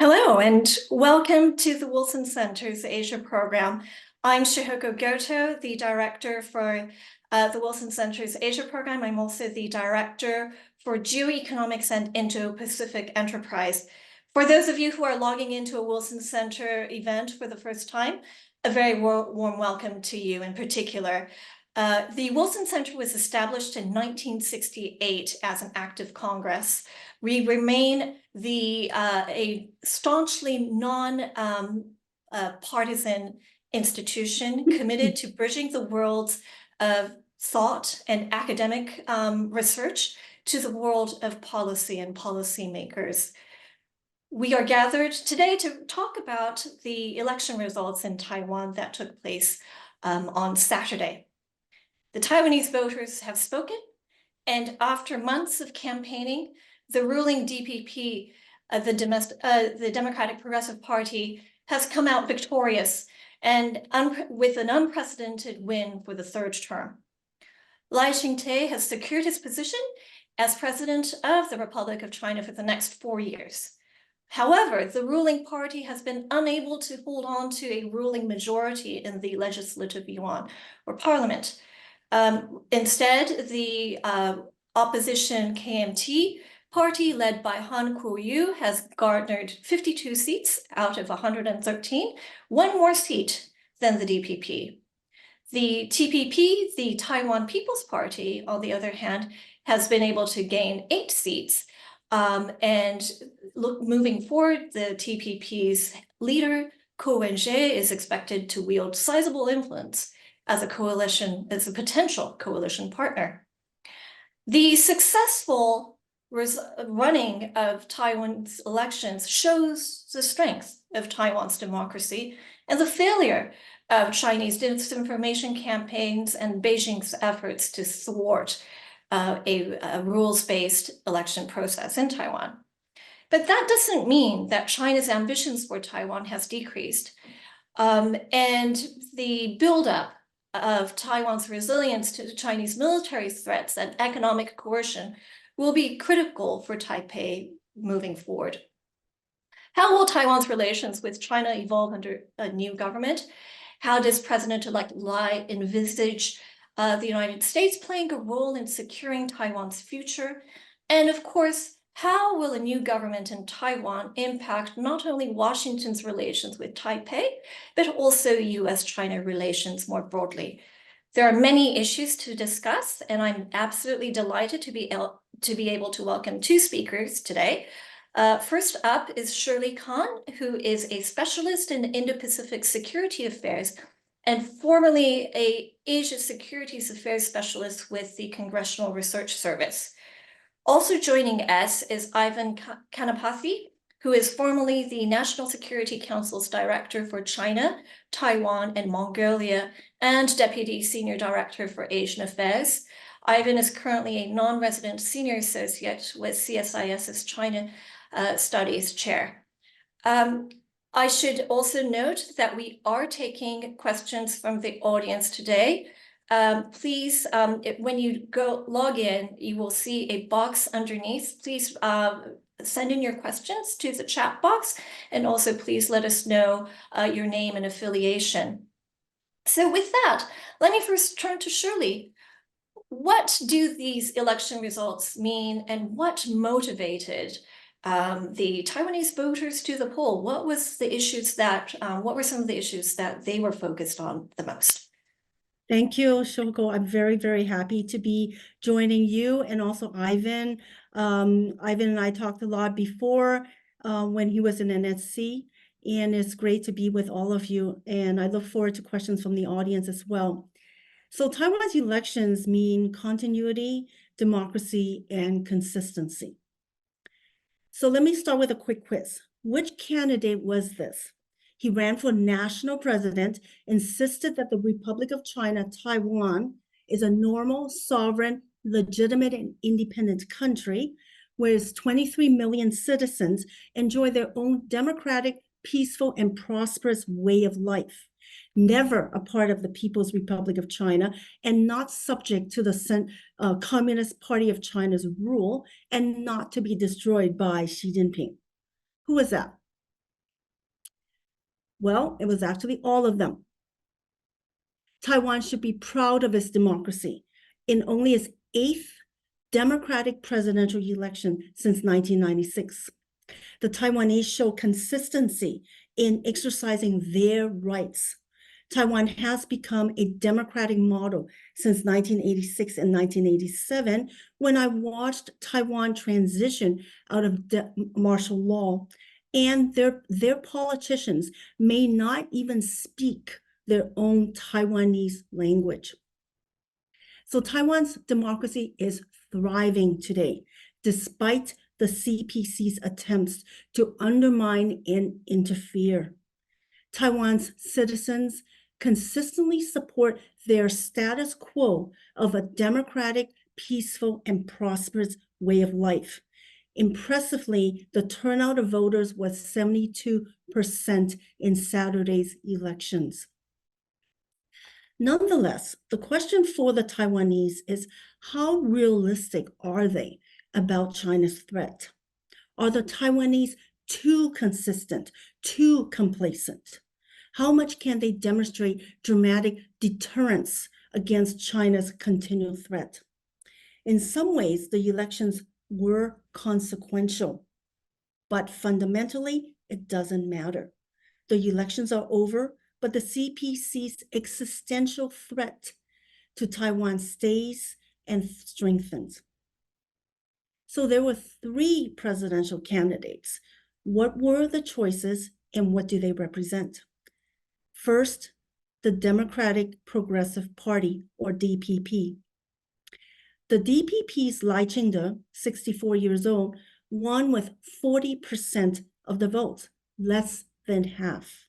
Hello, and welcome to the Wilson Center's Asia program. I'm Shihoko Goto, the director for the Wilson Center's Asia program. I'm also the director for Geoeconomics and Indo-Pacific Enterprise. For those of you who are logging into a Wilson Center event for the first time, a very warm welcome to you in particular. The Wilson Center was established in 1968 as an active Congress. We remain a staunchly non-partisan institution committed to bridging the world's thought and academic research to the world of policy and policymakers. We are gathered today to talk about the election results in Taiwan that took place on Saturday. The Taiwanese voters have spoken, and after months of campaigning, the ruling DPP, the Democratic Progressive Party, has come out victorious and with an unprecedented win for the third term. Lai Ching-te has secured his position as president of the Republic of China for the next 4 years. However, the ruling party has been unable to hold on to a ruling majority in the Legislative Yuan, or parliament. Instead, the opposition KMT party led by Han Kuo-yu has garnered 52 seats out of 113, one more seat than the DPP. The TPP, the Taiwan People's Party, on the other hand, has been able to gain 8 seats. Moving forward, the TPP's leader, Ko Wen-je, is expected to wield sizable influence as a potential coalition partner. The successful running of Taiwan's elections shows the strength of Taiwan's democracy and the failure of Chinese disinformation campaigns and Beijing's efforts to thwart a rules-based election process in Taiwan. But that doesn't mean that China's ambitions for Taiwan has decreased. And the buildup of Taiwan's resilience to the Chinese military threats and economic coercion will be critical for Taipei moving forward. How will Taiwan's relations with China evolve under a new government? How does President-elect Lai envisage the United States playing a role in securing Taiwan's future? And of course, how will a new government in Taiwan impact not only Washington's relations with Taipei, but also US-China relations more broadly? There are many issues to discuss, and I'm absolutely delighted to be able to welcome 2 speakers today. First up is Shirley Khan, who is a specialist in Indo-Pacific security affairs and formerly an Asia Securities Affairs specialist with the Congressional Research Service. Also joining us is Ivan Kanapathy, who is formerly the National Security Council's Director for China, Taiwan, and Mongolia, and Deputy Senior Director for Asian Affairs. Ivan is currently a non-resident senior associate with CSIS's China Studies Chair. I should also note that we are taking questions from the audience today. Please, when you log in, you will see a box underneath. Please send in your questions to the chat box, and also please let us know your name and affiliation. So with that, let me first turn to Shirley. What do these election results mean, and what motivated the Taiwanese voters to the poll? What were some of the issues that they were focused on the most? Thank you, Shoko. I'm very, very happy to be joining you and also Ivan. Ivan and I talked a lot before when he was in NSC, and it's great to be with all of you. And I look forward to questions from the audience as well. So Taiwan's elections mean continuity, democracy, and consistency. So let me start with a quick quiz. Which candidate was this? He ran for national president, insisted that the Republic of China, Taiwan, is a normal, sovereign, legitimate, and independent country, where its 23 million citizens enjoy their own democratic, peaceful, and prosperous way of life, never a part of the People's Republic of China, and not subject to the Communist Party of China's rule, and not to be destroyed by Xi Jinping. Who was that? Well, it was actually all of them. Taiwan should be proud of its democracy in only its 8th democratic presidential election since 1996. The Taiwanese show consistency in exercising their rights. Taiwan has become a democratic model since 1986 and 1987, when I watched Taiwan transition out of martial law, and their politicians may not even speak their own Taiwanese language. So Taiwan's democracy is thriving today, despite the CPC's attempts to undermine and interfere. Taiwan's citizens consistently support their status quo of a democratic, peaceful, and prosperous way of life. Impressively, the turnout of voters was 72% in Saturday's elections. Nonetheless, the question for the Taiwanese is, how realistic are they about China's threat? Are the Taiwanese too consistent, too complacent? How much can they demonstrate dramatic deterrence against China's continual threat? In some ways, the elections were consequential, but fundamentally, it doesn't matter. The elections are over, but the CPC's existential threat to Taiwan stays and strengthens. So there were 3 presidential candidates. What were the choices and what do they represent? First, the Democratic Progressive Party, or DPP. The DPP's Lai Ching-te, 64 years old, won with 40% of the votes, less than half.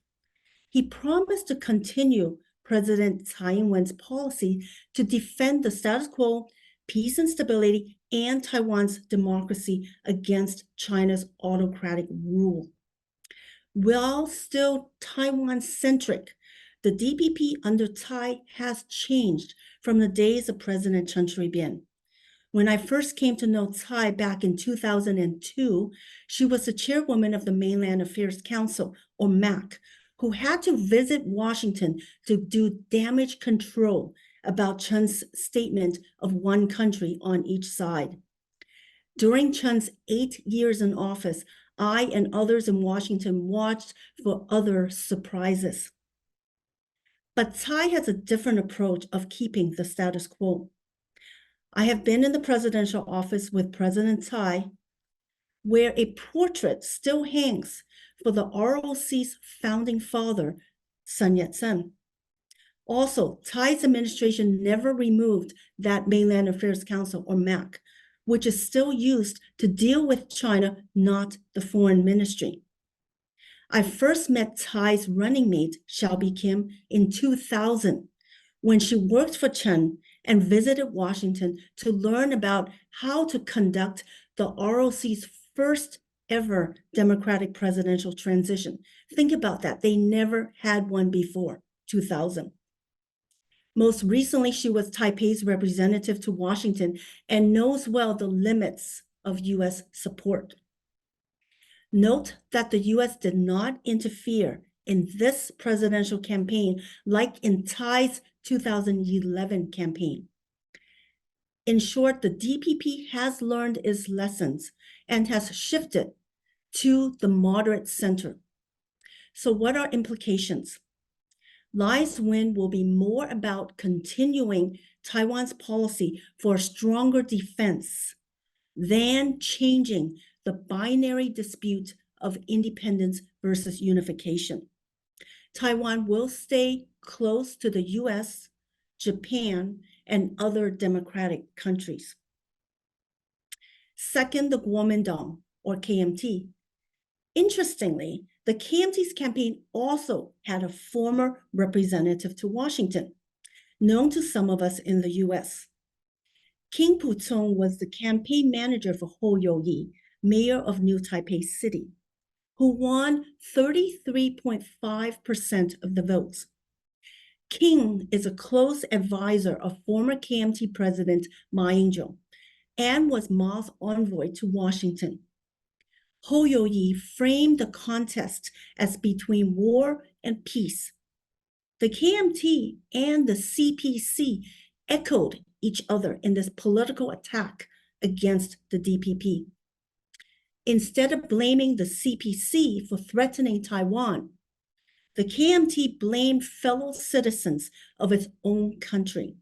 He promised to continue President Tsai Ing-wen's policy to defend the status quo, peace and stability, and Taiwan's democracy against China's autocratic rule. While still Taiwan-centric, the DPP under Tsai has changed from the days of President Chen Shui-bian. When I first came to know Tsai back in 2002, she was the chairwoman of the Mainland Affairs Council, or MAC, who had to visit Washington to do damage control about Chen's statement of one country on each side. During Chen's 8 years in office, I and others in Washington watched for other surprises. But Tsai has a different approach of keeping the status quo. I have been in the presidential office with President Tsai, where a portrait still hangs for the ROC's founding father, Sun Yat-sen. Also, Tsai's administration never removed that Mainland Affairs Council, or MAC, which is still used to deal with China, not the foreign ministry. I first met Tsai's running mate, Shelby Kim, in 2000, when she worked for Chen and visited Washington to learn about how to conduct the ROC's first ever Democratic presidential transition. Think about that. They never had one before 2000. Most recently, she was Taipei's representative to Washington and knows well the limits of US support. Note that the US did not interfere in this presidential campaign like in Tsai's 2011 campaign. In short, the DPP has learned its lessons and has shifted to the moderate center. So what are implications? Lai's win will be more about continuing Taiwan's policy for a stronger defense than changing the binary dispute of independence versus unification. Taiwan will stay close to the US, Japan, and other democratic countries. Second, the Kuomintang, or KMT. Interestingly, the KMT's campaign also had a former representative to Washington, known to some of us in the US. King Puchong was the campaign manager for Hou You-yi, mayor of New Taipei City, who won 33.5% of the votes. King is a close advisor of former KMT president Ma Ying-jeou and was Ma's envoy to Washington. Hou You-yi framed the contest as between war and peace. The KMT and the CPC echoed each other in this political attack against the DPP. Instead of blaming the CPC for threatening Taiwan, the KMT blamed fellow citizens of its own country.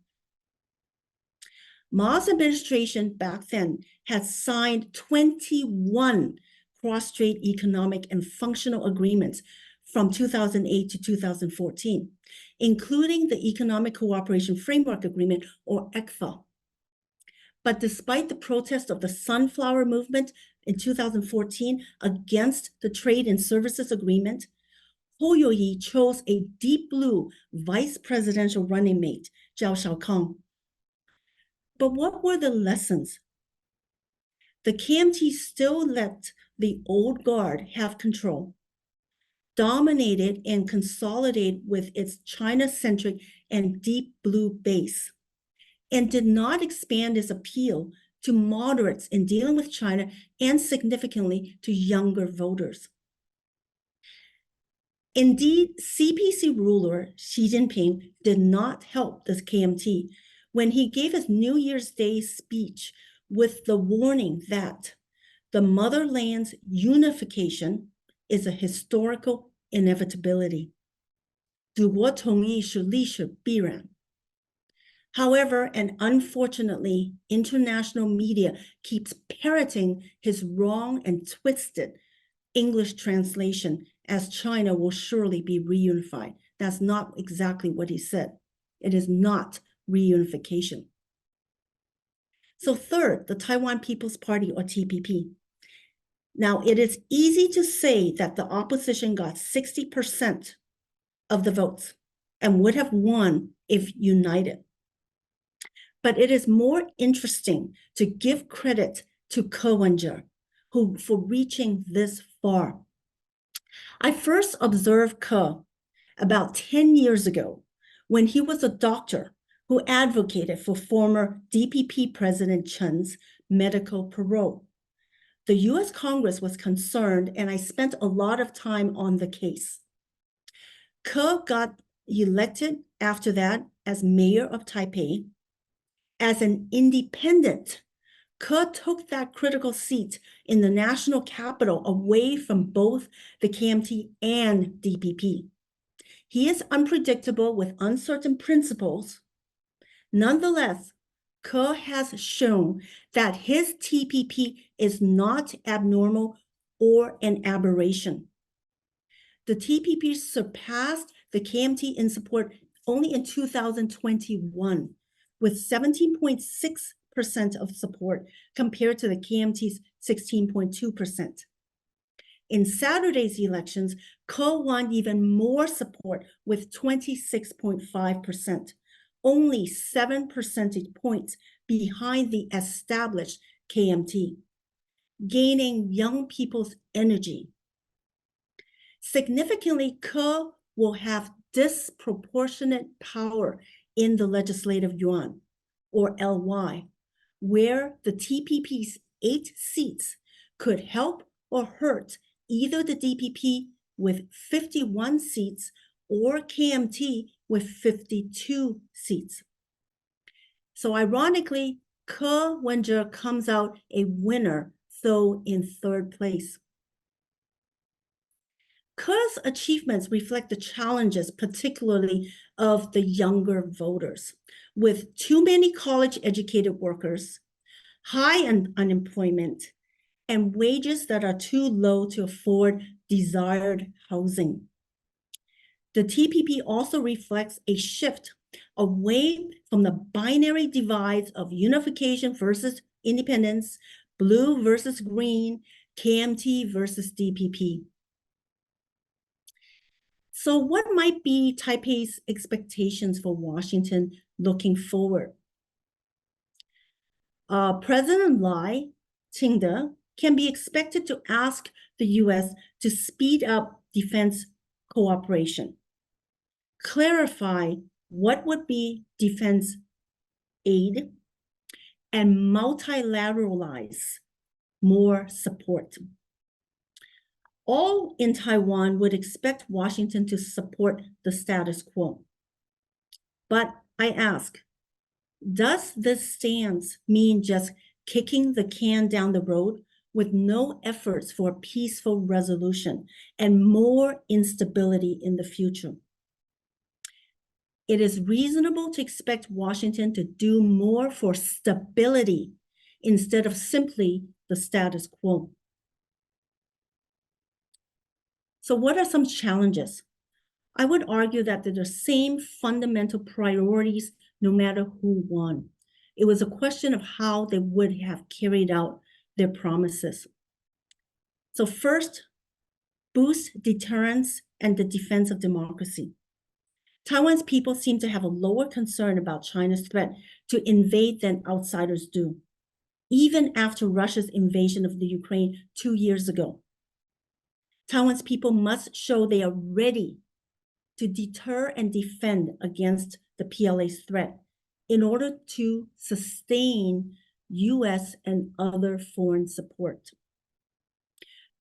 Ma's administration back then had signed 21 cross-strait economic and functional agreements from 2008 to 2014, including the Economic Cooperation Framework Agreement, or ECFA. But despite the protest of the Sunflower Movement in 2014 against the Trade and Services Agreement, Ho Yo-yi chose a deep blue vice presidential running mate, Zhao Xiaokang. But what were the lessons? The KMT still let the old guard have control, dominated and consolidated with its China-centric and deep blue base, and did not expand its appeal to moderates in dealing with China and significantly to younger voters. Indeed, CPC ruler Xi Jinping did not help the KMT when he gave his New Year's Day speech with the warning that the motherland's unification is a historical inevitability. 祖国统一是历史必然. However, and unfortunately, international media keeps parroting his wrong and twisted English translation as China will surely be reunified. That's not exactly what he said. It is not reunification. So third, the Taiwan People's Party, or TPP. Now, it is easy to say that the opposition got 60% of the votes and would have won if united. But it is more interesting to give credit to Ke Wen-je, for reaching this far. I first observed Ke about 10 years ago when he was a doctor who advocated for former DPP President Chen's medical parole. The US Congress was concerned, and I spent a lot of time on the case. Ke got elected after that as mayor of Taipei. As an independent, Ke took that critical seat in the national capital away from both the KMT and DPP. He is unpredictable with uncertain principles. Nonetheless, Ke has shown that his TPP is not abnormal or an aberration. The TPP surpassed the KMT in support only in 2021, with 17.6% of support compared to the KMT's 16.2%. In Saturday's elections, Ke won even more support with 26.5%, only 7 percentage points behind the established KMT, gaining young people's energy. Significantly, Ke will have disproportionate power in the Legislative Yuan, or LY, where the TPP's 8 seats could help or hurt either the DPP with 51 seats or KMT with 52 seats. So ironically, Ke Wen-je comes out a winner, though in third place. Ke's achievements reflect the challenges, particularly of the younger voters, with too many college-educated workers, high unemployment, and wages that are too low to afford desired housing. The TPP also reflects a shift away from the binary divides of unification versus independence, blue versus green, KMT versus DPP. So what might be Taipei's expectations for Washington looking forward? President Lai Ching-te can be expected to ask the US to speed up defense cooperation, clarify what would be defense aid, and multilateralize more support. All in Taiwan would expect Washington to support the status quo. But I ask, does this stance mean just kicking the can down the road with no efforts for a peaceful resolution and more instability in the future? It is reasonable to expect Washington to do more for stability instead of simply the status quo. So what are some challenges? I would argue that they're the same fundamental priorities no matter who won. It was a question of how they would have carried out their promises. So first, boost deterrence and the defense of democracy. Taiwan's people seem to have a lower concern about China's threat to invade than outsiders do, even after Russia's invasion of the Ukraine 2 years ago. Taiwan's people must show they are ready to deter and defend against the PLA's threat in order to sustain US and other foreign support.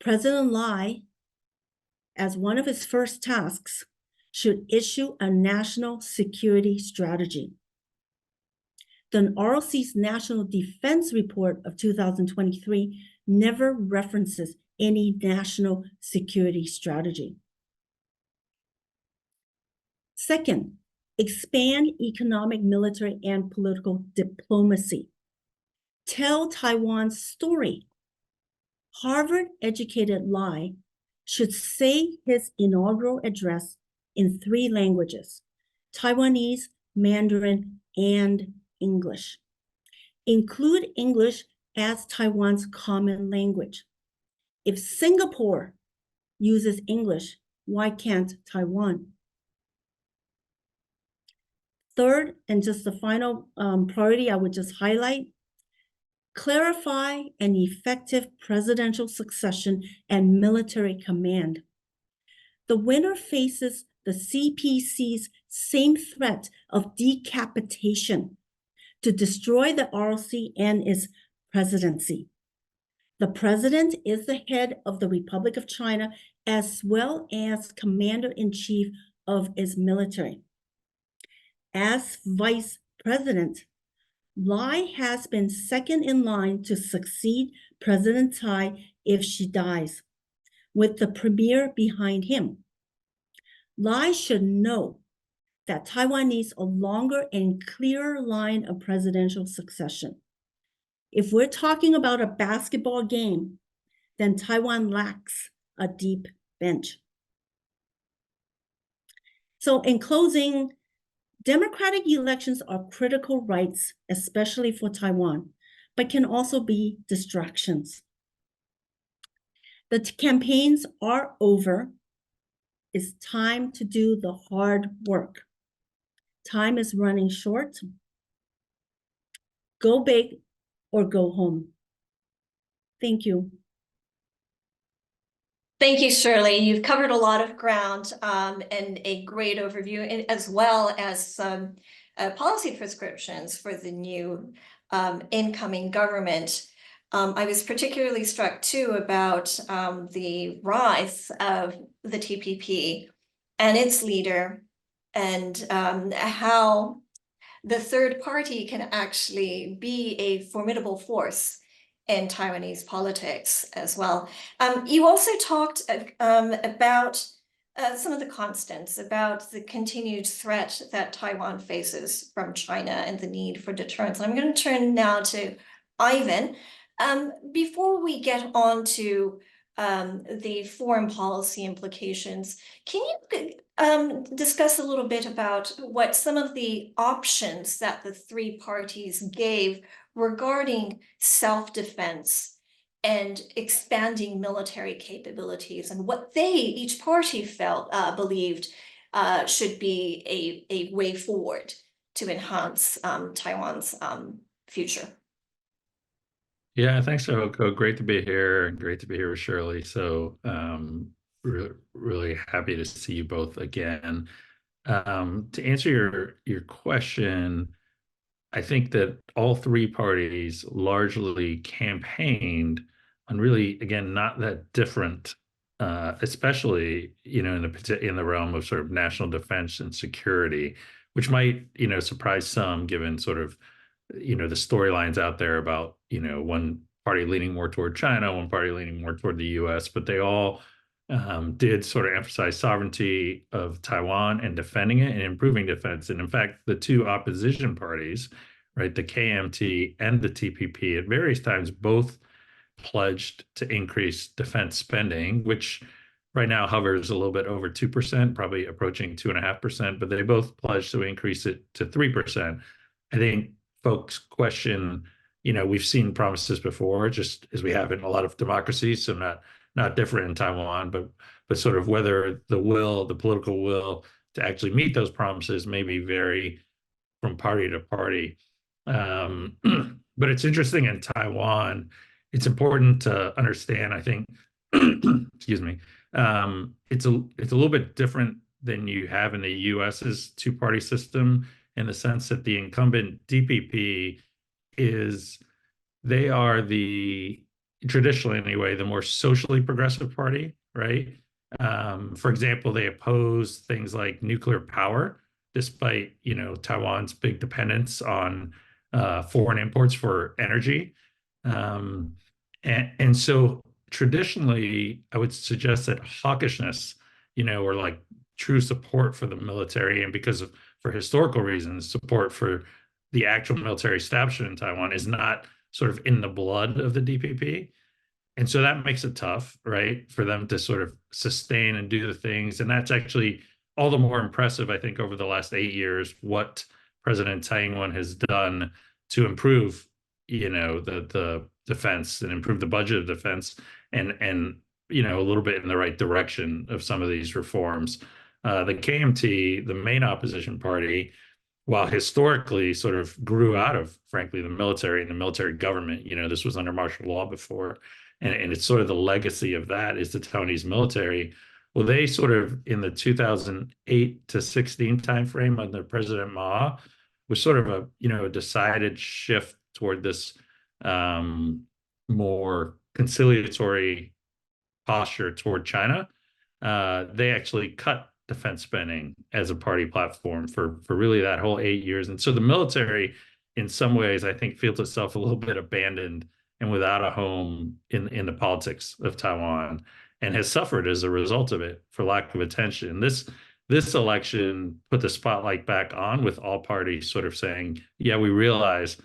President Lai, as one of his first tasks, should issue a national security strategy. The ROC's National Defense Report of 2023 never references any national security strategy. Second, expand economic, military, and political diplomacy. Tell Taiwan's story. Harvard-educated Lai should say his inaugural address in 3 languages: Taiwanese, Mandarin, and English. Include English as Taiwan's common language. If Singapore uses English, why can't Taiwan? Third, and just the final priority I would just highlight, clarify an effective presidential succession and military command. The winner faces the CPC's same threat of decapitation to destroy the ROC and its presidency. The president is the head of the Republic of China as well as commander-in-chief of its military. As vice president, Lai has been second in line to succeed President Tsai if she dies, with the premier behind him. Lai should know that Taiwan needs a longer and clearer line of presidential succession. If we're talking about a basketball game, then Taiwan lacks a deep bench. So in closing, democratic elections are critical rights, especially for Taiwan, but can also be distractions. The campaigns are over. It's time to do the hard work. Time is running short. Go big or go home. Thank you. Thank you, Shirley. You've covered a lot of ground and a great overview, as well as some policy prescriptions for the new incoming government. I was particularly struck too about the rise of the TPP and its leader, and how the third party can actually be a formidable force in Taiwanese politics as well. You also talked about some of the constants, about the continued threat that Taiwan faces from China and the need for deterrence. And I'm going to turn now to Ivan. Before we get on to the foreign policy implications, can you discuss a little bit about what some of the options that the 3 parties gave regarding self-defense and expanding military capabilities, and what each party believed should be a way forward to enhance Taiwan's future? Yeah, thanks, Shoko. Great to be here, and great to be here with Shirley. So really happy to see you both again. To answer your question, I think that all 3 parties largely campaigned on really, again, not that different especially, in the realm of sort of national defense and security, which might, surprise some given sort of, the storylines out there about, one party leaning more toward China, one party leaning more toward the US, but they all did sort of emphasize sovereignty of Taiwan and defending it and improving defense. And in fact, the two opposition parties, right, the KMT and the TPP, at various times both pledged to increase defense spending, which right now hovers a little bit over 2%, probably approaching 2.5%, but they both pledged to increase it to 3%. I think folks question, we've seen promises before, just as we have in a lot of democracies, so not different in Taiwan, but sort of whether the political will to actually meet those promises may vary from party to party. But it's interesting in Taiwan, it's important to understand, I think, excuse me, it's a little bit different than you have in the US's two-party system, in the sense that the incumbent DPP they are traditionally anyway, the more socially progressive party, right? For example, they oppose things like nuclear power, despite, Taiwan's big dependence on foreign imports for energy. And so traditionally, I would suggest that hawkishness, or like true support for the military, and for historical reasons, support for the actual military establishment in Taiwan is not sort of in the blood of the DPP. And so that makes it tough, right, for them to sort of sustain and do the things. And that's actually all the more impressive, I think, over the last 8 years, what President Tsai Ing-wen has done to improve, the defense and improve the budget of defense, and a little bit in the right direction of some of these reforms. The KMT, the main opposition party, while historically sort of grew out of, frankly, the military and the military government, this was under martial law before, and it's sort of the legacy of that is the Taiwanese military. Well, they sort of, in the 2008 to 16 timeframe under President Ma, was sort of a decided shift toward this more conciliatory posture toward China. They actually cut defense spending as a party platform for really that whole 8 years. And so the military, in some ways, I think, feels itself a little bit abandoned and without a home in the politics of Taiwan, and has suffered as a result of it for lack of attention. This election put the spotlight back on, with all parties sort of saying, yeah, we realize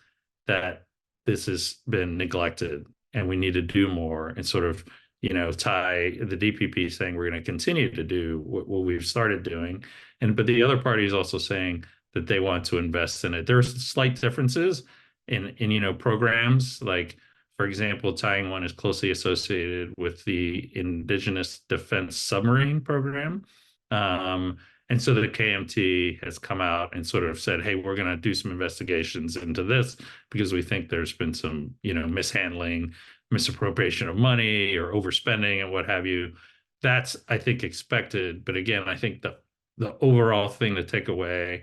that this has been neglected and we need to do more, and sort of, the DPP saying we're going to continue to do what we've started doing. But the other party is also saying that they want to invest in it. There's slight differences in programs. Like, for example, Tsai Ing-wen is closely associated with the Indigenous Defense Submarine Program. And so the KMT has come out and sort of said, hey, we're going to do some investigations into this because we think there's been some, mishandling, misappropriation of money or overspending and what have you. That's, I think, expected. But again, I think the overall thing to take away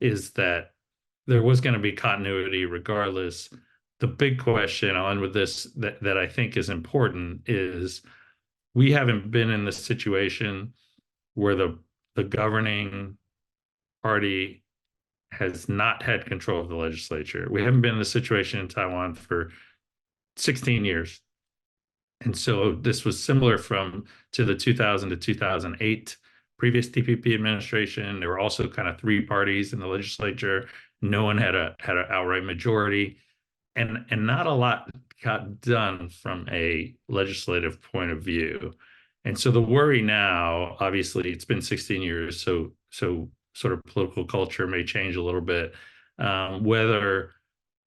is that there was going to be continuity regardless. The big question, I'll end with this, that I think is important, is we haven't been in this situation where the governing party has not had control of the legislature. We haven't been in the situation in Taiwan for 16 years. And so this was similar to the 2000 to 2008 previous TPP administration. There were also kind of three parties in the legislature. No one had an outright majority, and not a lot got done from a legislative point of view. And so the worry now, obviously, it's been 16 years, so sort of political culture may change a little bit, whether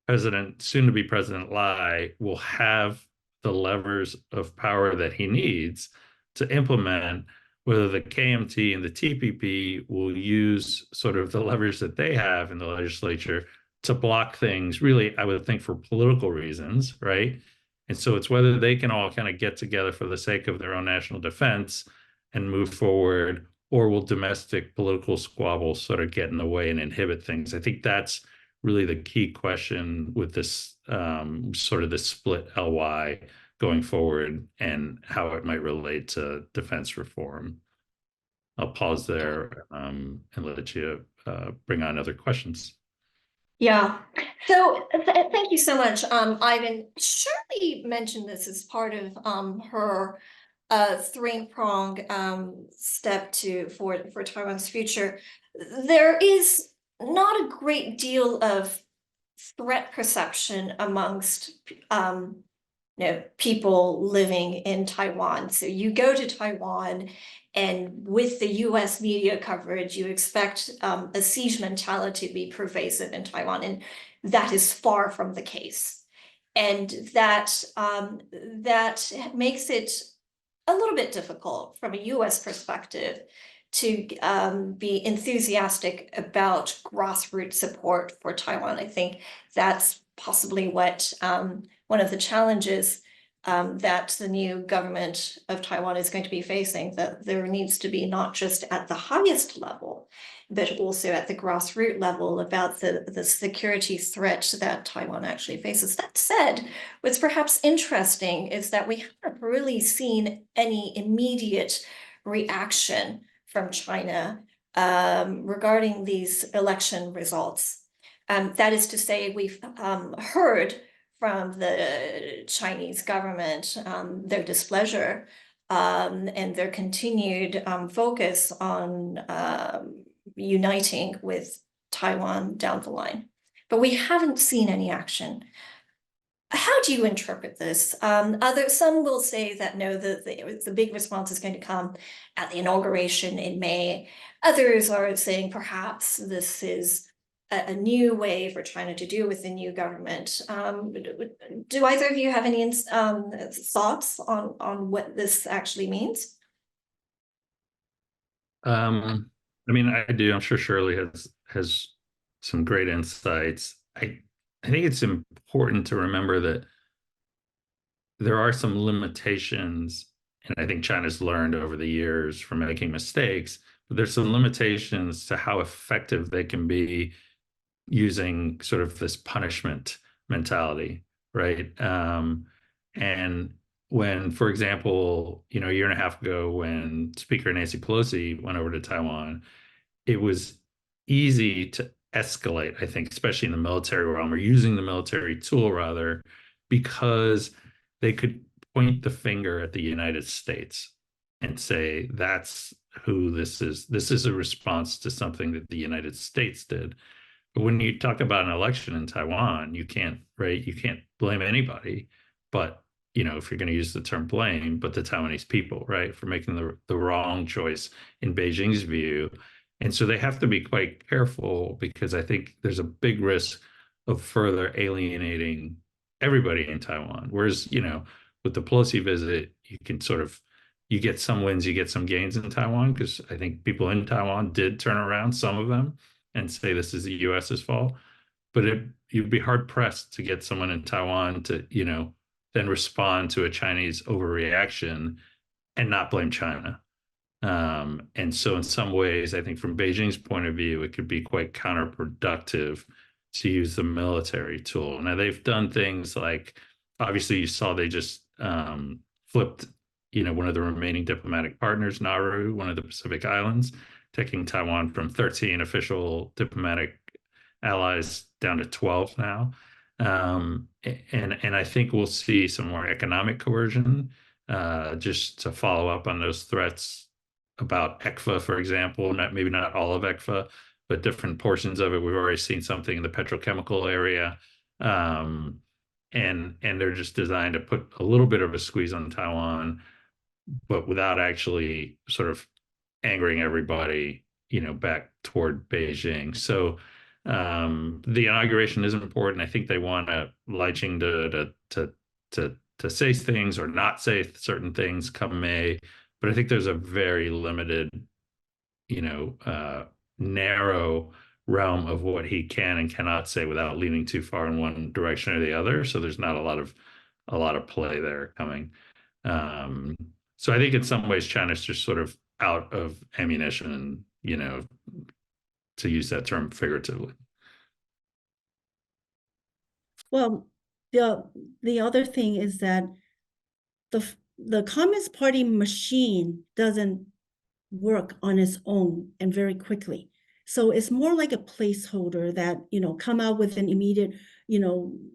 soon-to-be President Lai will have the levers of power that he needs to implement, whether the KMT and the TPP will use sort of the levers that they have in the legislature to block things, really, I would think, for political reasons, right? And so it's whether they can all kind of get together for the sake of their own national defense and move forward, or will domestic political squabbles sort of get in the way and inhibit things. I think that's really the key question with this sort of the split LY going forward and how it might relate to defense reform. I'll pause there and let you bring on other questions. Yeah. So thank you so much, Ivan. Shirley mentioned this as part of her three-prong step for Taiwan's future. There is not a great deal of threat perception amongst people living in Taiwan. So you go to Taiwan, and with the US media coverage, you expect a siege mentality to be pervasive in Taiwan, and that is far from the case. And that makes it a little bit difficult from a US perspective to be enthusiastic about grassroots support for Taiwan. I think that's possibly what one of the challenges that the new government of Taiwan is going to be facing, that there needs to be not just at the highest level, but also at the grassroots level about the security threat that Taiwan actually faces. That said, what's perhaps interesting is that we haven't really seen any immediate reaction from China regarding these election results. That is to say, we've heard from the Chinese government their displeasure and their continued focus on uniting with Taiwan down the line. But we haven't seen any action. How do you interpret this? Some will say that no, the big response is going to come at the inauguration in May. Others are saying perhaps this is a new way for China to deal with the new government. Do either of you have any thoughts on what this actually means? I mean, I do. I'm sure Shirley has some great insights. I think it's important to remember that there are some limitations, and I think China's learned over the years from making mistakes, but there's some limitations to how effective they can be using sort of this punishment mentality, right? And when, for example, a year and a half ago, when Speaker Nancy Pelosi went over to Taiwan, it was easy to escalate, I think, especially in the military realm, or using the military tool rather, because they could point the finger at the United States and say, that's who this is. This is a response to something that the United States did. But when you talk about an election in Taiwan, you can't, right? You can't blame anybody, but if you're going to use the term blame, but the Taiwanese people, right, for making the wrong choice in Beijing's view. And so they have to be quite careful, because I think there's a big risk of further alienating everybody in Taiwan. Whereas, with the Pelosi visit, you can you get some wins, you get some gains in Taiwan, because I think people in Taiwan did turn around, some of them, and say this is the US's fault. But you'd be hard pressed to get someone in Taiwan to, then respond to a Chinese overreaction and not blame China. And so in some ways, I think from Beijing's point of view, it could be quite counterproductive to use the military tool. Now, they've done things like, obviously, you saw they just flipped, one of the remaining diplomatic partners, Nauru, one of the Pacific Islands, taking Taiwan from 13 official diplomatic allies down to 12 now. And I think we'll see some more economic coercion, just to follow up on those threats about ECFA, for example. Maybe not all of ECFA, but different portions of it. We've already seen something in the petrochemical area. And they're just designed to put a little bit of a squeeze on Taiwan, but without actually sort of angering everybody, back toward Beijing. So the inauguration is important. I think they want Lai Ching to say things or not say certain things come May, but I think there's a very limited, narrow realm of what he can and cannot say without leaning too far in one direction or the other. So there's not a lot of play there coming. So I think in some ways China's just sort of out of ammunition, to use that term figuratively. Well, the other thing is that the Communist Party machine doesn't work on its own and very quickly. So it's more like a placeholder that, come out with an immediate,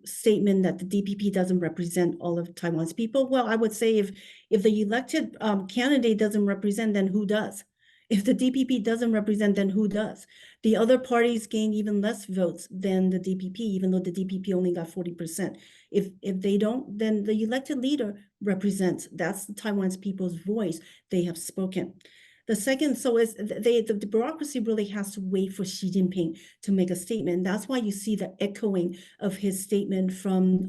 statement that the DPP doesn't represent all of Taiwan's people. Well, I would say if the elected candidate doesn't represent, then who does? If the DPP doesn't represent, then who does? The other parties gain even less votes than the DPP, even though the DPP only got 40%. If they don't, then the elected leader represents. That's Taiwan's people's voice. They have spoken. The second, so is the bureaucracy really has to wait for Xi Jinping to make a statement. That's why you see the echoing of his statement from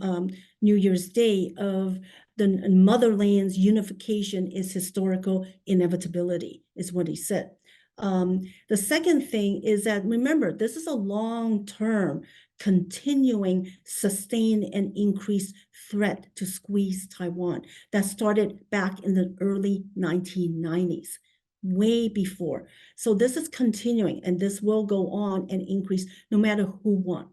New Year's Day of the motherland's unification is historical inevitability, is what he said. The second thing is that, remember, this is a long-term, continuing, sustained, and increased threat to squeeze Taiwan that started back in the early 1990s. Way before. So this is continuing, and this will go on and increase no matter who won.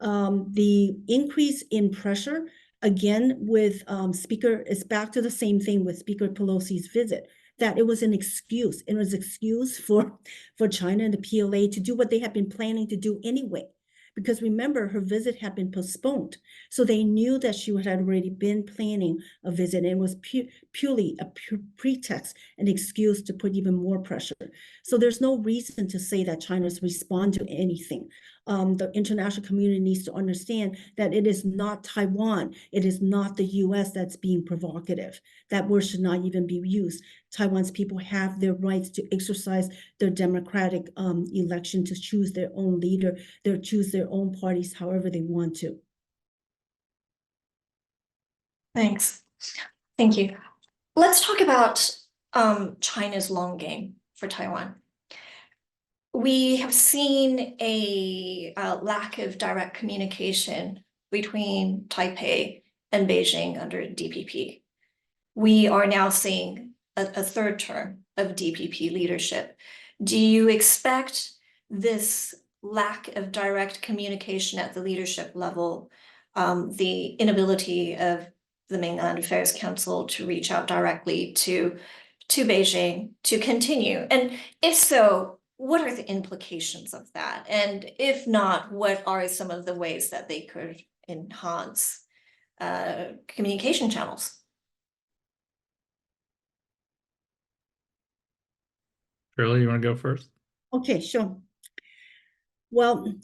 The increase in pressure, again, with Speaker, is back to the same thing with Speaker Pelosi's visit, that it was an excuse. It was an excuse for China and the PLA to do what they had been planning to do anyway. Because remember, her visit had been postponed. So they knew that she had already been planning a visit, and it was purely a pretext, an excuse to put even more pressure. So there's no reason to say that China's respond to anything. The international community needs to understand that it is not Taiwan, it is not the US that's being provocative. That word should not even be used. Taiwan's people have their rights to exercise their democratic election to choose their own leader, choose their own parties however they want to. Thanks. Thank you. Let's talk about China's long game for Taiwan. We have seen a lack of direct communication between Taipei and Beijing under DPP. We are now seeing a third term of DPP leadership. Do you expect this lack of direct communication at the leadership level, the inability of the Mainland Affairs Council to reach out directly to Beijing to continue? And if so, what are the implications of that? And if not, what are some of the ways that they could enhance communication channels? Shirley, you want to go first? Okay, sure. Well,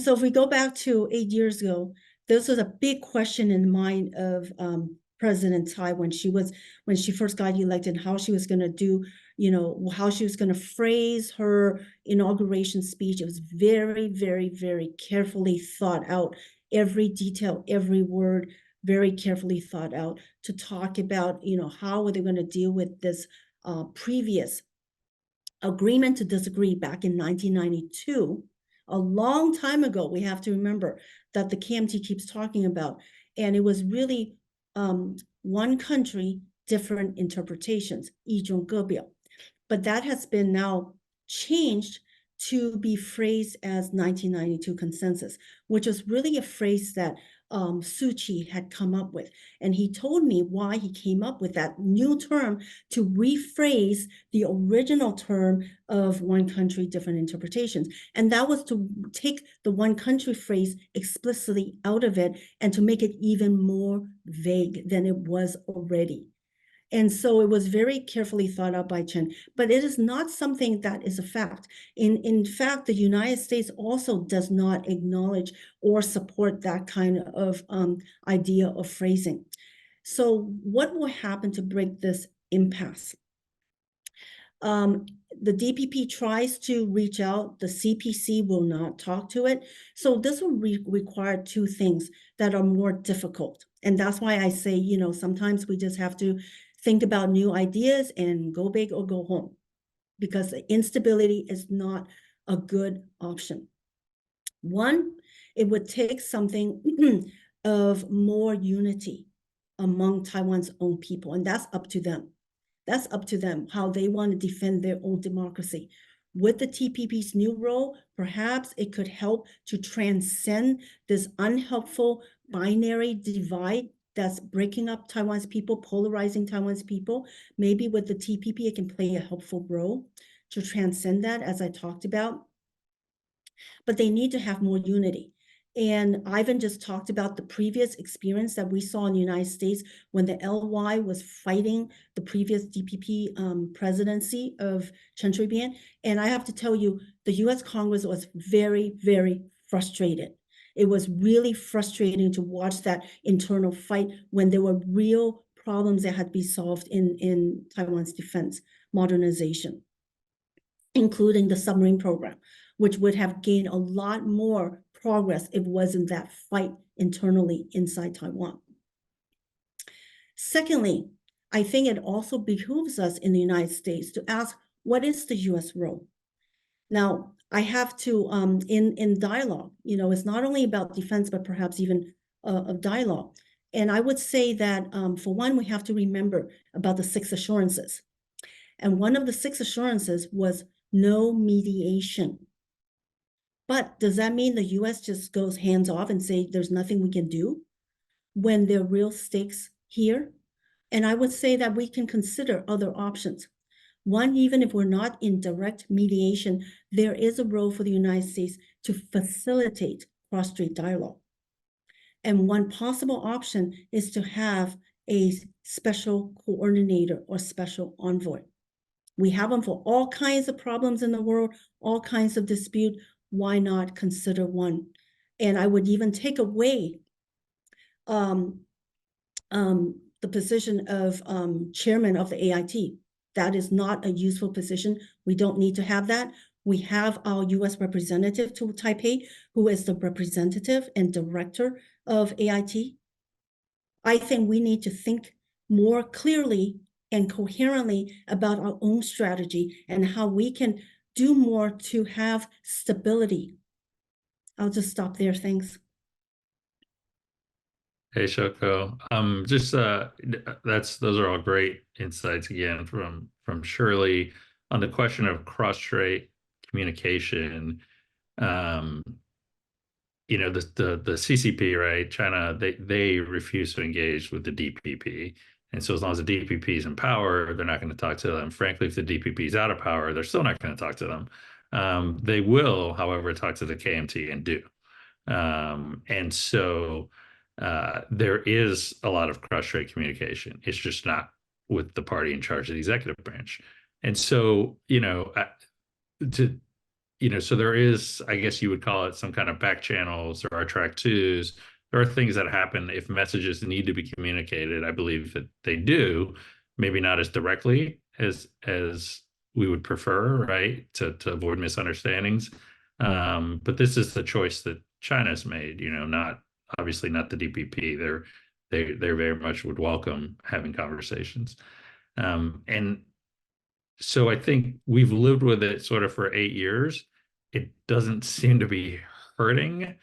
so if we go back to 8 years ago, this was a big question in the mind of President Tsai when she first got elected, how she was going to do, how she was going to phrase her inauguration speech. It was very, very, very carefully thought out. Every detail, every word, very carefully thought out to talk about, how are they going to deal with this previous agreement to disagree back in 1992. A long time ago, we have to remember that the KMT keeps talking about, and it was really one country, different interpretations, 一中各表. But that has been now changed to be phrased as 1992 consensus, which was really a phrase that Suu Kyi had come up with. And he told me why he came up with that new term to rephrase the original term of one country, different interpretations. And that was to take the one country phrase explicitly out of it and to make it even more vague than it was already. And so it was very carefully thought out by Chen, but it is not something that is a fact. In fact, the United States also does not acknowledge or support that kind of idea of phrasing. So what will happen to break this impasse? The DPP tries to reach out, the CPC will not talk to it. So this will require two things that are more difficult. And that's why I say, sometimes we just have to think about new ideas and go big or go home, because the instability is not a good option. One, it would take something of more unity among Taiwan's own people, and that's up to them. That's up to them, how they want to defend their own democracy. With the TPP's new role, perhaps it could help to transcend this unhelpful binary divide that's breaking up Taiwan's people, polarizing Taiwan's people. Maybe with the TPP, it can play a helpful role to transcend that, as I talked about. But they need to have more unity. And Ivan just talked about the previous experience that we saw in the United States when the LY was fighting the previous DPP presidency of Chen Shui-bian. And I have to tell you, the US Congress was very, very frustrated. It was really frustrating to watch that internal fight when there were real problems that had to be solved in Taiwan's defense modernization, including the submarine program, which would have gained a lot more progress if it wasn't that fight internally inside Taiwan. Secondly, I think it also behooves us in the United States to ask, what is the US role? Now, I have to, in dialogue, it's not only about defense, but perhaps even of dialogue. And I would say that, for one, we have to remember about the 6 assurances. And one of the 6 assurances was no mediation. But does that mean the US just goes hands off and say there's nothing we can do when there are real stakes here? And I would say that we can consider other options. One, even if we're not in direct mediation, there is a role for the United States to facilitate cross-strait dialogue. And one possible option is to have a special coordinator or special envoy. We have them for all kinds of problems in the world, all kinds of dispute. Why not consider one? And I would even take away the position of chairman of the AIT. That is not a useful position. We don't need to have that. We have our US representative to Taipei, who is the representative and director of AIT. I think we need to think more clearly and coherently about our own strategy and how we can do more to have stability. I'll just stop there. Thanks. Hey, Shoko. Those are all great insights again from Shirley on the question of cross-strait communication. The CCP, right? China, they refuse to engage with the DPP. And so as long as the DPP is in power, they're not going to talk to them. Frankly, if the DPP is out of power, they're still not going to talk to them. They will, however, talk to the KMT and do. And so there is a lot of cross-strait communication. It's just not with the party in charge of the executive branch. And so, so there is, I guess you would call it some kind of back channels. There are track twos. There are things that happen if messages need to be communicated. I believe that they do, maybe not as directly as we would prefer, right, to avoid misunderstandings. But this is the choice that China's made. Obviously not the DPP. They very much would welcome having conversations, and so I think we've lived with it sort of for 8 years. It doesn't seem to be hurting,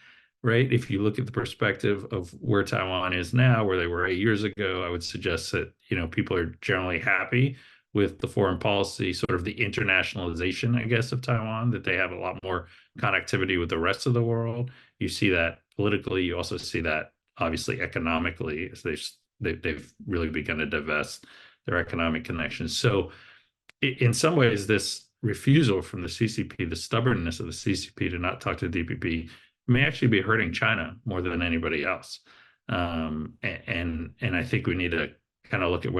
right? If you look at the perspective of where Taiwan is now, where they were 8 years ago, I would suggest that, people are generally happy with the foreign policy, sort of the internationalization, I guess, of Taiwan, that they have a lot more connectivity with the rest of the world. You see that politically. You also see that, obviously, economically, as they've really begun to divest their economic connections. So in some ways, this refusal from the CCP, the stubbornness of the CCP to not talk to the DPP, may actually be hurting China more than anybody else. And I think we need to kind of look at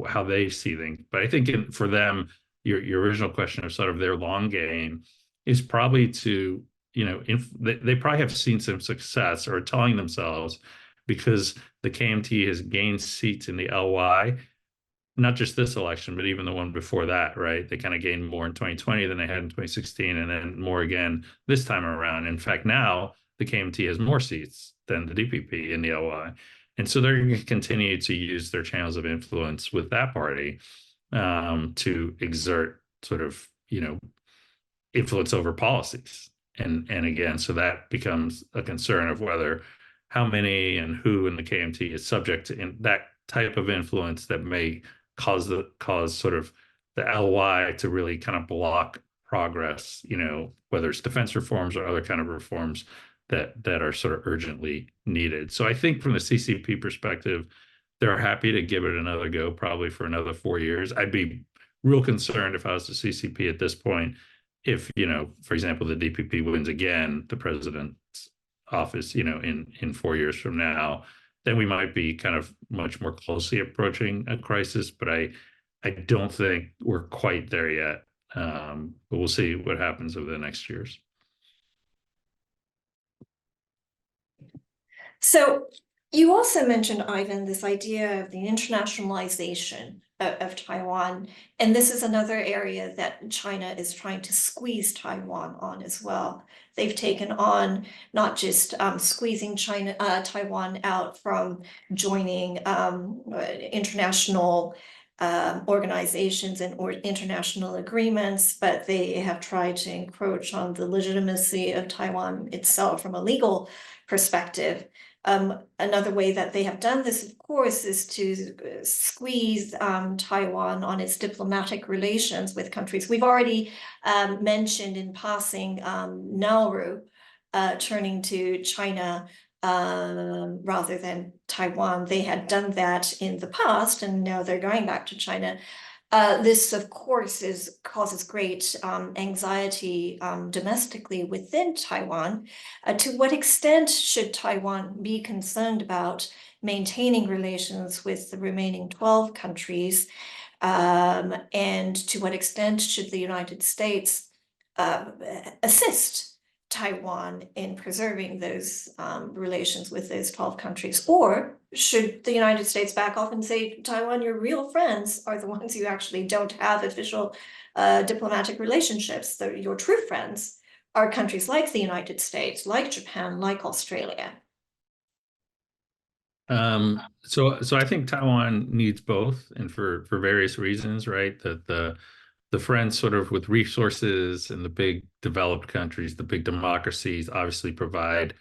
how they see things. But I think for them, your original question of sort of their long game is probably to, they probably have seen some success or telling themselves, because the KMT has gained seats in the LY, not just this election, but even the one before that, right? They kind of gained more in 2020 than they had in 2016, and then more again this time around. In fact, now the KMT has more seats than the DPP in the LY. And so they're going to continue to use their channels of influence with that party to exert sort of, influence over policies. And again, so that becomes a concern of whether how many and who in the KMT is subject to that type of influence that may cause sort of the LY to really kind of block progress, whether it's defense reforms or other kind of reforms that are sort of urgently needed. So I think from the CCP perspective, they're happy to give it another go, probably for another 4 years. I'd be real concerned if I was the CCP at this point, if, for example, the DPP wins again, the president's office, in 4 years from now, then we might be kind of much more closely approaching a crisis. But I don't think we're quite there yet. But we'll see what happens over the next years. So you also mentioned, Ivan, this idea of the internationalization of Taiwan, and this is another area that China is trying to squeeze Taiwan on as well. They've taken on not just squeezing Taiwan out from joining international organizations and international agreements, but they have tried to encroach on the legitimacy of Taiwan itself from a legal perspective. Another way that they have done this, of course, is to squeeze Taiwan on its diplomatic relations with countries. We've already mentioned in passing Nauru turning to China rather than Taiwan. They had done that in the past, and now they're going back to China. This, of course, causes great anxiety domestically within Taiwan. To what extent should Taiwan be concerned about maintaining relations with the remaining 12 countries? And to what extent should the United States assist Taiwan in preserving those relations with those 12 countries? Or should the United States back off and say, Taiwan, your real friends are the ones you actually don't have official diplomatic relationships. Your true friends are countries like the United States, like Japan, like Australia. So I think Taiwan needs both, and for various reasons, right? The friends sort of with resources and the big developed countries, the big democracies, obviously provide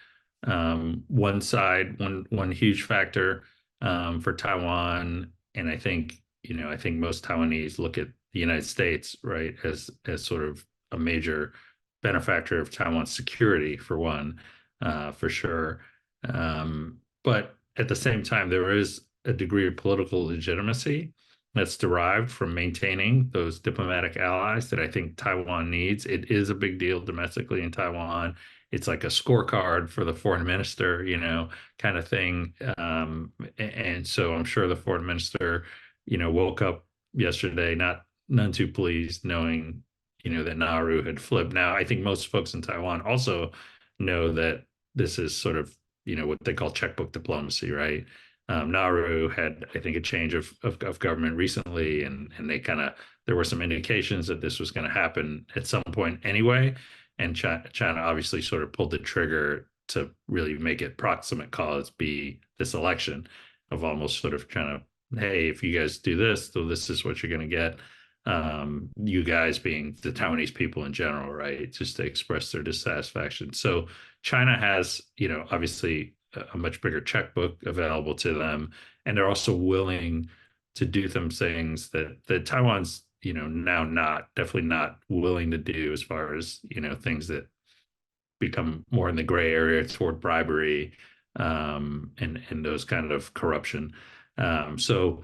one side, one huge factor for Taiwan. And I think most Taiwanese look at the United States, right, as sort of a major benefactor of Taiwan's security, for one, for sure. But at the same time, there is a degree of political legitimacy that's derived from maintaining those diplomatic allies that I think Taiwan needs. It is a big deal domestically in Taiwan. It's like a scorecard for the foreign minister, kind of thing. And so I'm sure the foreign minister, woke up yesterday none too pleased, knowing, that Nauru had flipped. Now, I think most folks in Taiwan also know that this is sort of, what they call checkbook diplomacy, right? Nauru had, I think, a change of government recently, and there were some indications that this was going to happen at some point anyway. And China obviously sort of pulled the trigger to really make it proximate cause be this election, of almost sort of trying to, hey, if you guys do this, so this is what you're going to get. You guys being the Taiwanese people in general, right? Just to express their dissatisfaction. So China has, obviously a much bigger checkbook available to them, and they're also willing to do some things that Taiwan's, now definitely not willing to do, as far as, things that become more in the gray area toward bribery, and those kind of corruption. So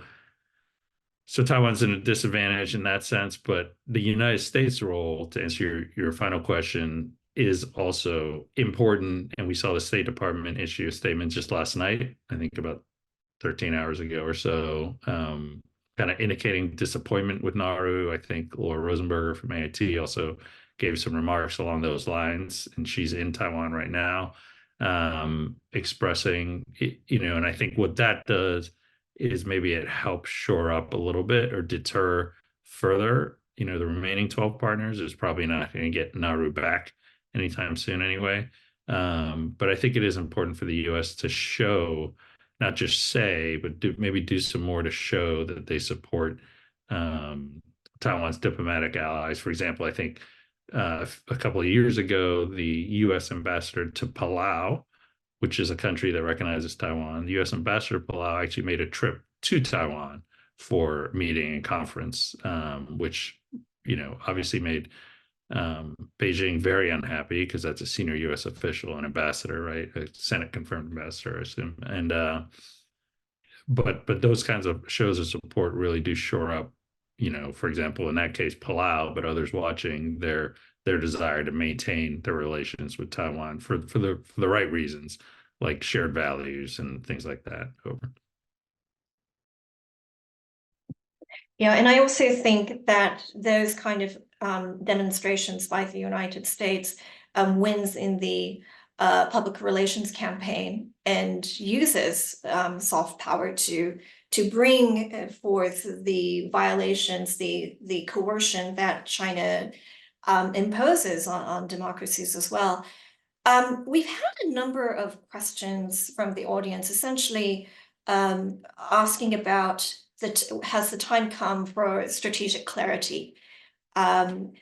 Taiwan's in a disadvantage in that sense, but the United States role, to answer your final question, is also important. And we saw the State Department issue a statement just last night, I think about 13 hours ago or so, kind of indicating disappointment with Nauru. I think Laura Rosenberger from AIT also gave some remarks along those lines, and she's in Taiwan right now, expressing, and I think what that does is maybe it helps shore up a little bit or deter further, the remaining 12 partners. Is probably not going to get Nauru back anytime soon anyway. But I think it is important for the US to show, not just say, but maybe do some more to show that they support Taiwan's diplomatic allies. For example, I think a couple of years ago, the US ambassador to Palau, which is a country that recognizes Taiwan, the US ambassador to Palau actually made a trip to Taiwan for meeting and conference, which, obviously made Beijing very unhappy because that's a senior U.S. official, an ambassador, right? A Senate confirmed ambassador, I assume. And but those kinds of shows of support really do shore up, for example, in that case, Palau, but others watching their desire to maintain their relations with Taiwan for the right reasons, like shared values and things like that. Over. Yeah, and I also think that those kind of demonstrations by the United States wins in the public relations campaign and uses soft power to bring forth the violations, the coercion that China imposes on democracies as well. We've had a number of questions from the audience, essentially asking about has the time come for strategic clarity? And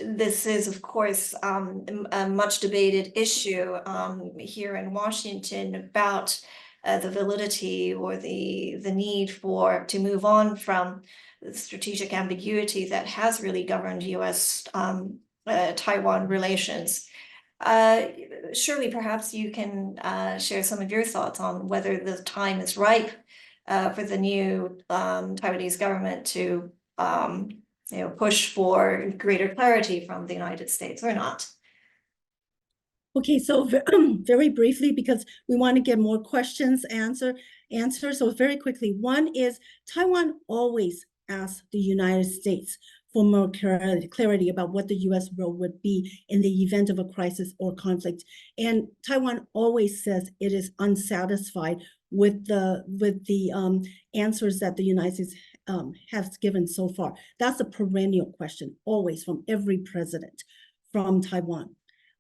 this is, of course, a much debated issue here in Washington about the validity or the need to move on from the strategic ambiguity that has really governed US Taiwan relations. Shirley, perhaps you can share some of your thoughts on whether the time is ripe for the new Taiwanese government to push for greater clarity from the United States or not. Okay, so very briefly, because we want to get more questions answered. So very quickly, one is Taiwan always asks the United States for more clarity about what the U.S. role would be in the event of a crisis or conflict. And Taiwan always says it is unsatisfied with the answers that the United States has given so far. That's a perennial question, always from every president from Taiwan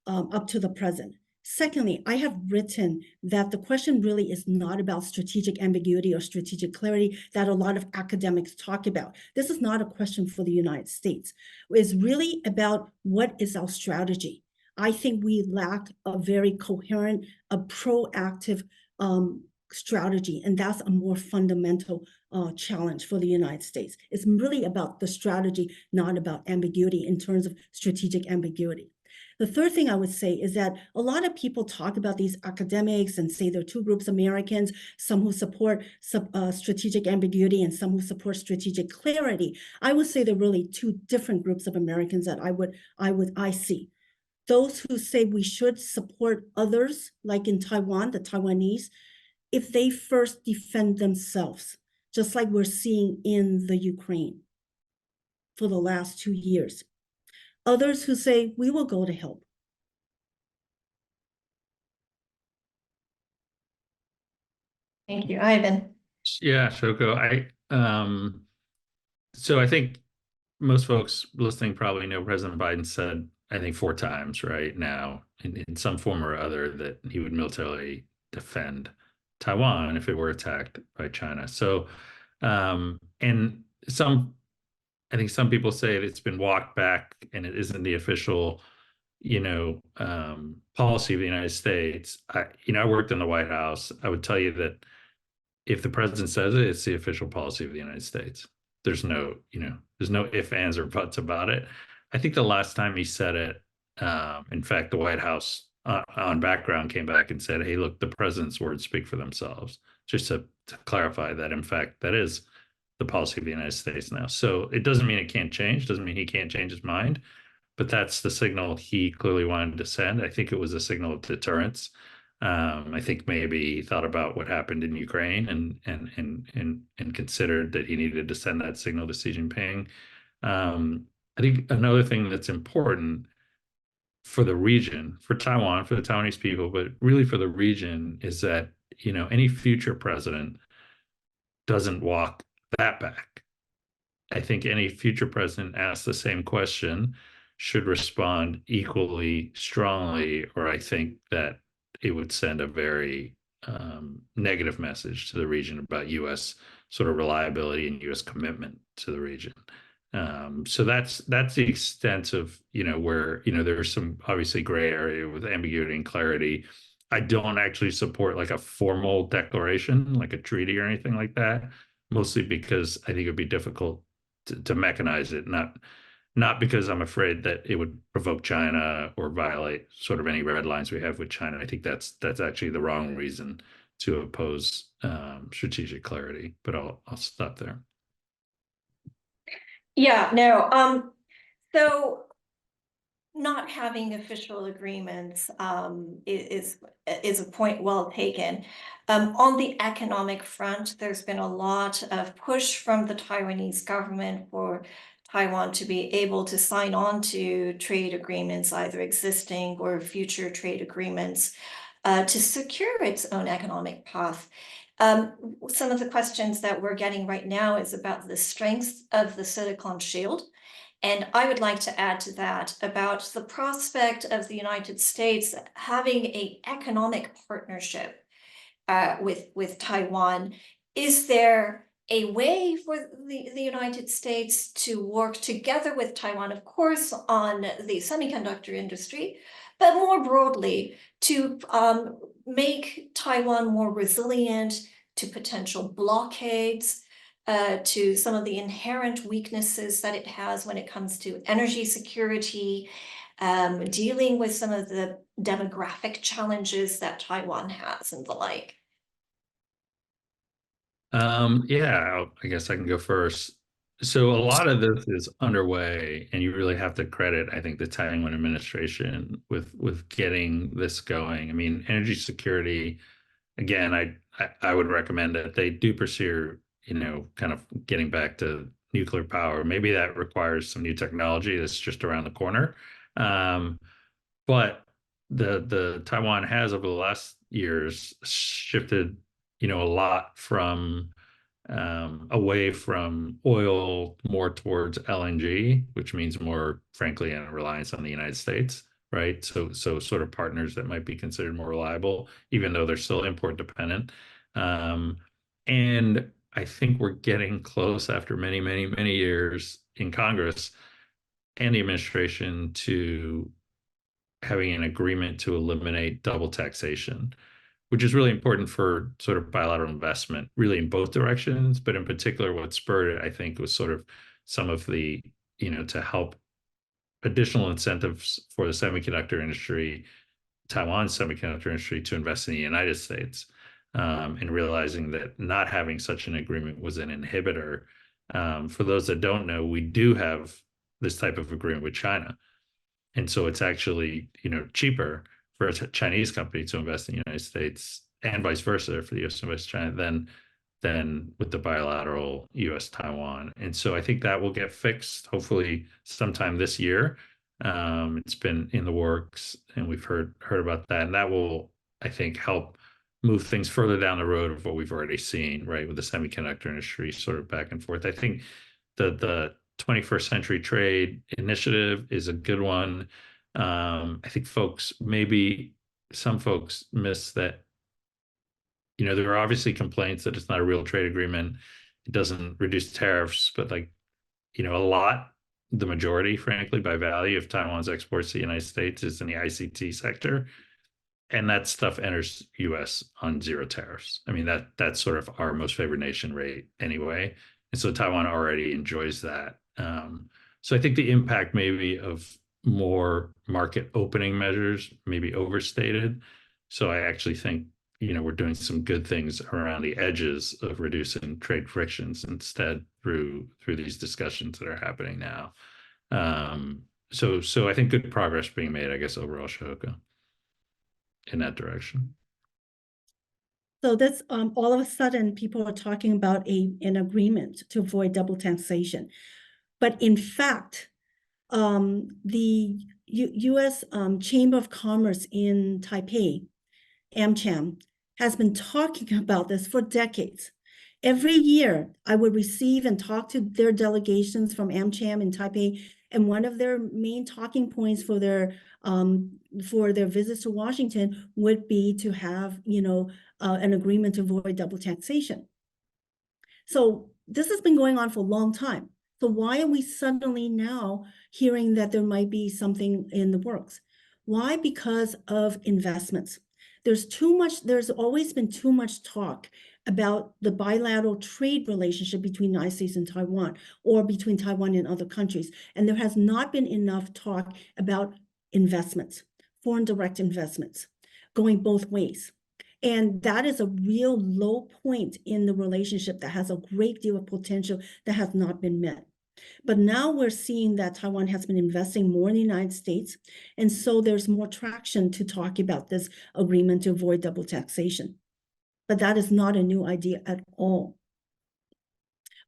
up to the present. Secondly, I have written that the question really is not about strategic ambiguity or strategic clarity that a lot of academics talk about. This is not a question for the United States. It's really about what is our strategy. I think we lack a very coherent, a proactive strategy, and that's a more fundamental challenge for the United States. It's really about the strategy, not about ambiguity in terms of strategic ambiguity. The third thing I would say is that a lot of people talk about these academics and say there are two groups of Americans, some who support strategic ambiguity and some who support strategic clarity. I would say there are really two different groups of Americans that I see. Those who say we should support others, like in Taiwan, the Taiwanese, if they first defend themselves, just like we're seeing in the Ukraine for the last 2 years. Others who say, we will go to help. Thank you, Ivan. Yeah, Shoko. So I think most folks listening probably know President Biden said, I think 4 times right now, in some form or other, that he would militarily defend Taiwan if it were attacked by China. So, and I think some people say it's been walked back and it isn't the official, policy of the United States. I worked in the White House. I would tell you that if the president says it, it's the official policy of the United States. There's no ifs, ands, or buts about it. I think the last time he said it, in fact, the White House on background came back and said, hey, look, the president's words speak for themselves. Just to clarify that, in fact, that is the policy of the United States now. So it doesn't mean it can't change, doesn't mean he can't change his mind, but that's the signal he clearly wanted to send. I think it was a signal of deterrence. I think maybe he thought about what happened in Ukraine and considered that he needed to send that signal to Xi Jinping. I think another thing that's important for the region, for Taiwan, for the Taiwanese people, but really for the region, is that any future president doesn't walk that back. I think any future president asked the same question should respond equally strongly, or I think that it would send a very negative message to the region about U.S. sort of reliability and U.S. commitment to the region. So that's the extent of where there's some obviously gray area with ambiguity and clarity. I don't actually support like a formal declaration, like a treaty or anything like that, mostly because I think it'd be difficult to mechanize it. not because I'm afraid that it would provoke China or violate sort of any red lines we have with China. I think that's actually the wrong reason to oppose strategic clarity. But I'll stop there. Yeah, no. So not having official agreements is a point well taken. On the economic front, there's been a lot of push from the Taiwanese government for Taiwan to be able to sign on to trade agreements, either existing or future trade agreements, to secure its own economic path. Some of the questions that we're getting right now is about the strength of the Silicon Shield. And I would like to add to that about the prospect of the United States having an economic partnership with Taiwan. Is there a way for the United States to work together with Taiwan, of course, on the semiconductor industry, but more broadly to make Taiwan more resilient to potential blockades, to some of the inherent weaknesses that it has when it comes to energy security, dealing with some of the demographic challenges that Taiwan has and the like? Yeah, I guess I can go first. So a lot of this is underway, and you really have to credit, I think, the Taiwan administration with getting this going. I mean, energy security, again, I would recommend that they do pursue, kind of getting back to nuclear power. Maybe that requires some new technology that's just around the corner. But the Taiwan has over the last years shifted, a lot from away from oil more towards LNG, which means more, frankly, a reliance on the United States, right? So sort of partners that might be considered more reliable, even though they're still import dependent. And I think we're getting close after many, many, many years in Congress and the administration to having an agreement to eliminate double taxation, which is really important for sort of bilateral investment, really in both directions. But in particular, what spurred it, I think, was sort of some of the, to help additional incentives for the semiconductor industry, Taiwan's semiconductor industry, to invest in the United States, and realizing that not having such an agreement was an inhibitor. For those that don't know, we do have this type of agreement with China. And so it's actually, cheaper for a Chinese company to invest in the United States and vice versa for the US to invest in China than with the bilateral US-Taiwan. And so I think that will get fixed hopefully sometime this year. It's been in the works and we've heard about that. And that will, I think, help move things further down the road of what we've already seen, right, with the semiconductor industry sort of back and forth. I think the 21st Century Trade Initiative is a good one. I think some folks miss that, there are obviously complaints that it's not a real trade agreement. It doesn't reduce tariffs, but the majority, frankly, by value of Taiwan's exports to the United States is in the ICT sector. And that stuff enters US on zero tariffs. I mean, that's sort of our most favored nation rate anyway. And so Taiwan already enjoys that. So I think the impact maybe of more market opening measures may be overstated. So I actually think, we're doing some good things around the edges of reducing trade frictions instead through these discussions that are happening now. So I think good progress being made, I guess, overall, Shohoko, in that direction. So that's all of a sudden people are talking about an agreement to avoid double taxation. But in fact, the U.S. Chamber of Commerce in Taipei, AmCham, has been talking about this for decades. Every year, I would receive and talk to their delegations from AmCham in Taipei, and one of their main talking points for their visits to Washington would be to have, an agreement to avoid double taxation. So this has been going on for a long time. So why are we suddenly now hearing that there might be something in the works? Why? Because of investments. There's always been too much talk about the bilateral trade relationship between the United States and Taiwan, or between Taiwan and other countries. And there has not been enough talk about investments, foreign direct investments, going both ways. And that is a real low point in the relationship that has a great deal of potential that has not been met. But now we're seeing that Taiwan has been investing more in the United States. And so there's more traction to talk about this agreement to avoid double taxation. But that is not a new idea at all.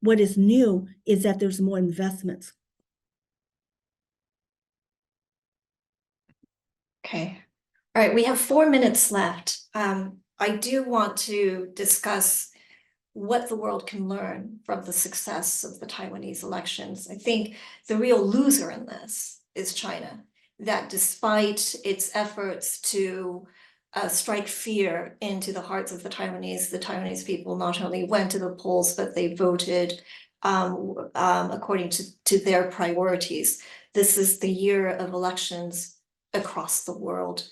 What is new is that there's more investments. Okay. All right, we have 4 minutes left. I do want to discuss what the world can learn from the success of the Taiwanese elections. I think the real loser in this is China, that despite its efforts to strike fear into the hearts of the Taiwanese people not only went to the polls, but they voted according to their priorities. This is the year of elections across the world.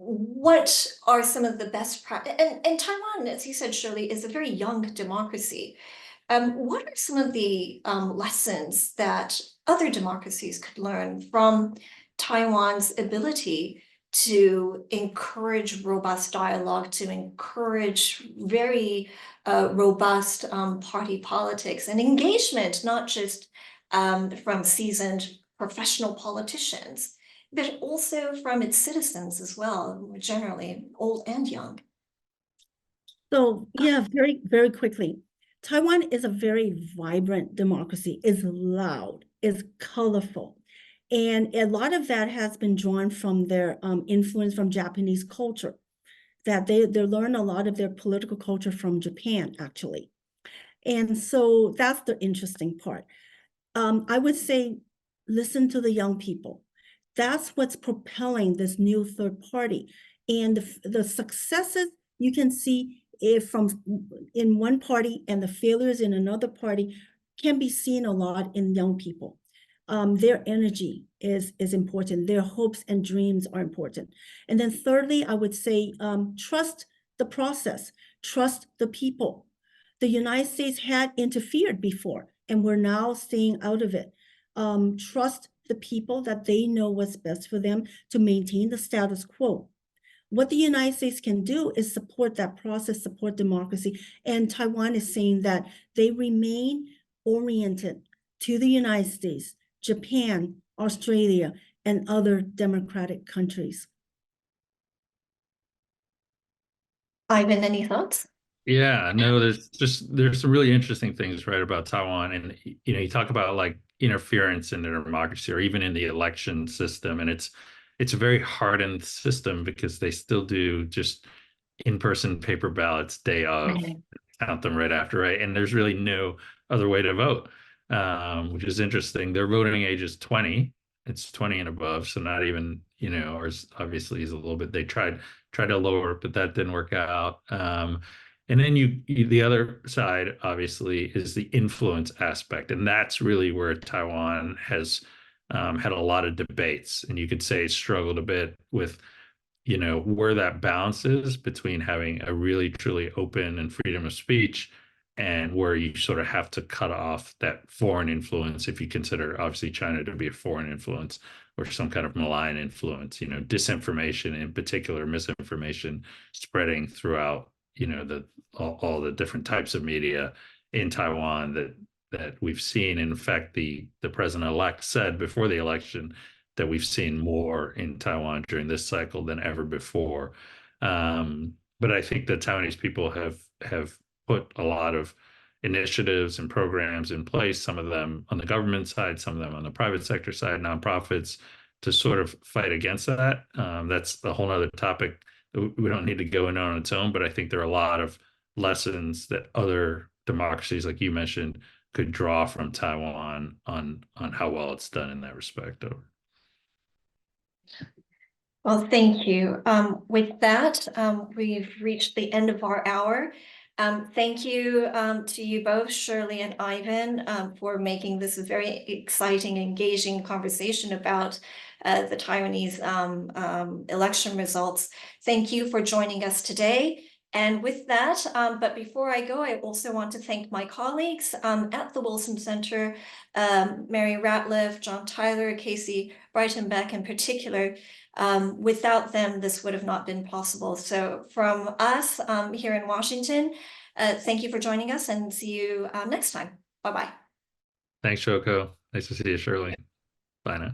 What are some of the best practice? And Taiwan, as you said, Shirley, is a very young democracy. What are some of the lessons that other democracies could learn from Taiwan's ability to encourage robust dialogue, to encourage very robust party politics and engagement, not just from seasoned professional politicians, but also from its citizens as well, generally old and young? So yeah, very, very quickly. Taiwan is a very vibrant democracy, is loud, is colorful. And a lot of that has been drawn from their influence from Japanese culture, that they learn a lot of their political culture from Japan, actually. And so that's the interesting part. I would say, listen to the young people. That's what's propelling this new third party. And the successes you can see from in one party and the failures in another party can be seen a lot in young people. Their energy is important. Their hopes and dreams are important. And then thirdly, I would say, trust the process, trust the people. The United States had interfered before, and we're now staying out of it. Trust the people that they know what's best for them to maintain the status quo. What the United States can do is support that process, support democracy. And Taiwan is saying that they remain oriented to the United States, Japan, Australia, and other democratic countries. Ivan, any thoughts? Yeah, no, there's some really interesting things, right, about Taiwan. And you talk about like interference in their democracy or even in the election system, and it's a very hardened system because they still do just in-person paper ballots day of, count them right after, right? And there's really no other way to vote, which is interesting. Their voting age is 20. It's 20 and above, so not even, or obviously is a little bit. They tried to lower it, but that didn't work out. And then the other side, obviously, is the influence aspect. And that's really where Taiwan has had a lot of debates. And you could say struggled a bit with, where that balance is between having a really, truly open and freedom of speech and where you sort of have to cut off that foreign influence, if you consider, obviously, China to be a foreign influence or some kind of malign influence, disinformation, in particular, misinformation spreading throughout all the different types of media in Taiwan that we've seen. In fact, the president-elect said before the election that we've seen more in Taiwan during this cycle than ever before. But I think the Taiwanese people have put a lot of initiatives and programs in place, some of them on the government side, some of them on the private sector side, nonprofits, to sort of fight against that. That's a whole other topic we don't need to go in on its own, but I think there are a lot of lessons that other democracies, like you mentioned, could draw from Taiwan on how well it's done in that respect. Well, thank you. With that, we've reached the end of our hour. Thank you to you both, Shirley and Ivan, for making this a very exciting, engaging conversation about the Taiwanese election results. Thank you for joining us today. And with that, but before I go, I also want to thank my colleagues at the Wilson Center, Mary Ratliff, John Tyler, Casey Breitenbeck in particular. Without them, this would have not been possible. So from us here in Washington, thank you for joining us and see you next time. Bye-bye. Thanks, Shoko. Nice to see you, Shirley. Bye now.